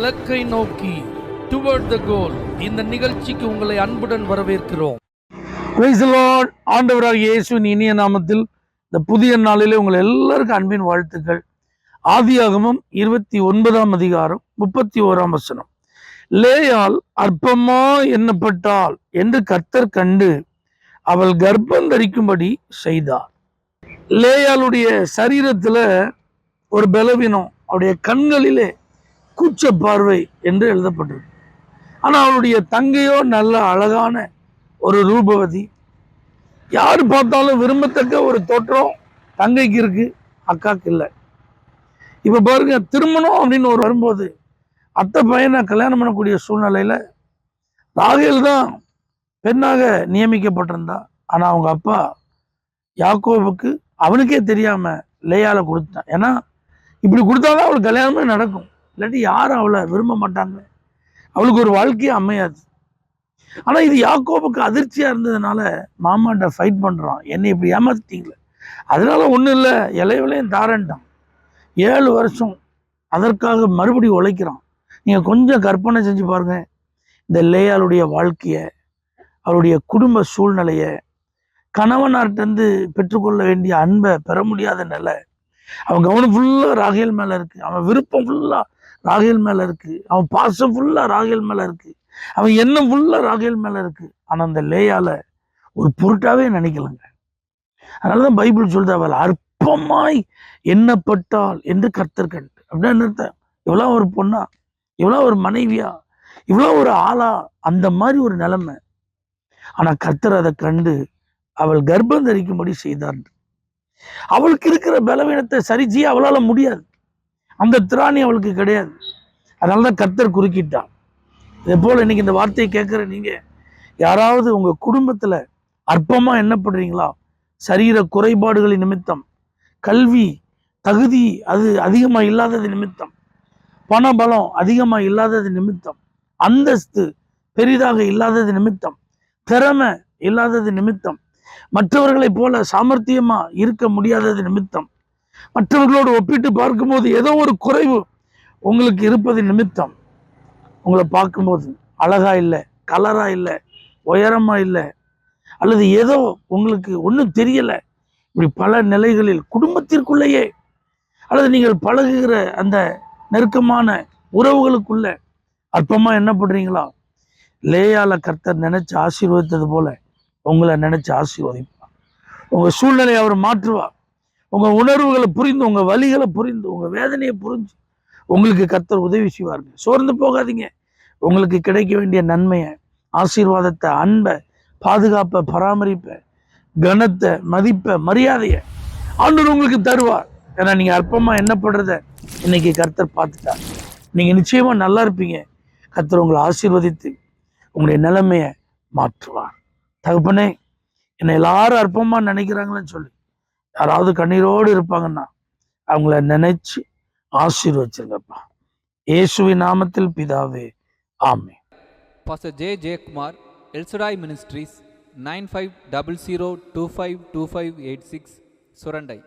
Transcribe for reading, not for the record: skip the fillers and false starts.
இலக்கை நோக்கி டுவர்ட் த கோல் இந்த நிகழ்ச்சிக்கு உங்களை அன்புடன் வரவேற்கிறோம். Praise the Lord. ஆண்டவராகிய இயேசுவின் இனிய நாமத்தில் இந்த புதிய நாளிலே உங்கள் எல்லாருக்கும் அன்பின் வாழ்த்துக்கள். ஆதியாகமம் 29ஆம் அதிகாரம் 31ஆம் வசனம். லேயாள் அற்பமா எண்ணப்பட்டாள் என்று கர்த்தர் கண்டு அவள் கர்ப்பம் தரிக்கும்படி செய்தார். லேயாளுடைய சரீரத்துல ஒரு பலவீனம், அவருடைய கண்களிலே கூச்ச பார்வை என்று எழுதப்பட்டது. ஆனா அவளுடைய தங்கையோ நல்ல அழகான ஒரு ரூபவதி, யாரு பார்த்தாலும் விரும்பத்தக்க ஒரு தோற்றம் தங்கைக்கு இருக்கு, அக்காக்கு இல்லை. இப்ப பாருங்க, திருமணம் அப்படின்னு ஒரு வரும்போது அத்தை பையனை கல்யாணம் பண்ணக்கூடிய சூழ்நிலையில ராகேல் தான் பெண்ணாக நியமிக்கப்பட்டிருந்தா. ஆனா அவங்க அப்பா யாக்கோபுக்கு அவனுக்கே தெரியாம லேயால கொடுத்தான். ஏன்னா இப்படி கொடுத்தாதான் அவளுக்கு கல்யாணமே நடக்கும், இல்லாட்டி யாரும் அவளை விரும்ப மாட்டாங்க, அவளுக்கு ஒரு வாழ்க்கையே அமையாது. ஆனா இது யாக்கோபுக்கு அதிர்ச்சியா இருந்ததுனால மாமாட்ட ஃபைட் பண்றான், என்னை இப்படி ஏமாத்திட்டீங்களே, அதனால ஒன்றும் இல்லை இலைவிலையும் தாரன்ட்டான். 7 வருஷம் அதற்காக மறுபடியும் உழைக்கிறான். நீங்க கொஞ்சம் கற்பனை செஞ்சு பாருங்க, இந்த லேயாளுடைய வாழ்க்கைய, அவருடைய குடும்ப சூழ்நிலைய, கணவனார்கிட்ட பெற்றுக்கொள்ள வேண்டிய அன்பை பெற முடியாத நிலை. அவன் கவனம் ஃபுல்லா ராகேல் மேல இருக்கு, அவன் விருப்பம் ஃபுல்லா ராகேல் மேல இருக்கு, அவன் பாசம் ஃபுல்லா ராகேல் மேல இருக்கு, அவன் எண்ணம் ஃபுல்லா ராகேல் மேல இருக்கு. ஆனா அந்த லேயால ஒரு பொருட்டாவே நினைக்கலங்க. அதனாலதான் பைபிள் சொல்றது, அவள் அற்பமாய் எண்ணப்பட்டாள் என்று கர்த்தர் கண்டு. அப்படின்னு அர்த்தம், இவ்வளவு ஒரு பொண்ணா, இவ்வளவு ஒரு மனைவியா, இவ்வளவு ஒரு ஆளா, அந்த மாதிரி ஒரு நிலைமை. ஆனா கர்த்தர் அதை கண்டு அவள் கர்ப்பம் தரிக்கும்படி செய்தார். அவளுக்கு இருக்கிற பலவீனத்தை சரி செய்ய அவளால முடியாது, அந்த திராணி அவளுக்கு கிடையாது. அதனாலதான் கர்த்தர் குறுக்கிட்டான். இதே போல இன்னைக்கு இந்த வார்த்தையை கேட்கிற நீங்க யாராவது உங்க குடும்பத்துல அற்பமா எண்ணப்படுறீங்களா? சரீர குறைபாடுகளின் நிமித்தம், கல்வி தகுதி அது அதிகமா இல்லாதது நிமித்தம், பணபலம் அதிகமா இல்லாதது நிமித்தம், அந்தஸ்து பெரிதாக இல்லாதது நிமித்தம், திறமை இல்லாதது நிமித்தம், மற்றவர்களை போல சாமர்த்தியமா இருக்க முடியாதது நிமித்தம், மற்றவர்களோடு ஒப்பிட்டு பார்க்கும்போது ஏதோ ஒரு குறைவு உங்களுக்கு இருப்பது நிமித்தம், உங்களை பார்க்கும்போது அழகா இல்லை, கலரா இல்லை, உயரமா இல்லை, அல்லது ஏதோ உங்களுக்கு ஒன்றும் தெரியல, இப்படி பல நிலைகளில் குடும்பத்திற்குள்ளேயே அல்லது நீங்கள் பழகுகிற அந்த நெருக்கமான உறவுகளுக்குள்ள அற்பமா என்ன பண்றீங்களா? லேயால கர்த்தர் நினைச்சு ஆசீர்வதித்தது போல உங்களை நினைச்சு ஆசீர்வதிப்பார். உங்க சூழ்நிலையை அவர் மாற்றுவார். உங்க உணர்வுகளை புரிந்து, உங்க வலிகளை புரிந்து, உங்க வேதனையை புரிஞ்சு உங்களுக்கு கர்த்தர் உதவி செய்வார்கள். சோர்ந்து போகாதீங்க. உங்களுக்கு கிடைக்க வேண்டிய நன்மையை, ஆசீர்வாதத்தை, அன்பை, பாதுகாப்பை, பராமரிப்பை, கனத்தை, மதிப்பை, மரியாதையை ஆண்டவர் உங்களுக்கு தருவார். ஏன்னா நீங்க அற்பமா என்னப்படுறத இன்னைக்கு கர்த்தர் பார்த்துட்டார். நீங்க நிச்சயமா நல்லா இருப்பீங்க. கர்த்தர் உங்களை ஆசீர்வதித்து உங்களுடைய நிலைமையை மாற்றுவார். தகப்பனே, என்னை எல்லாரும் அற்பமா நினைக்கிறாங்களேன்னு சொல்லி யாராவது கண்ணீரோடு இருப்பாங்கன்னா அவங்கள நினைச்சு ஆசீர்வச்சிருங்கப்பா. இயேசுவின் நாமத்தில் பிதாவே, ஆமென். Pastor J. J. Kumar, El Shaddai Ministries, 9500252586, Surandai.